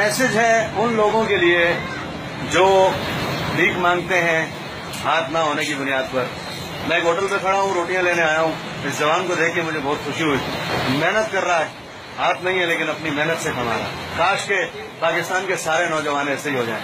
Message है उन लोगों के लिए जो भीख मांगते हैं हाथ ना होने की बुनियाद पर। मैं एक होटल पे खड़ा हूँ, रोटियां लेने आया हूँ। इस जवान को देख के मुझे बहुत खुशी हुई। मेहनत कर रहा है, हाथ नहीं है लेकिन अपनी मेहनत से कमा रहा है। काश के पाकिस्तान के सारे नौजवान ऐसे ही हो जाएं।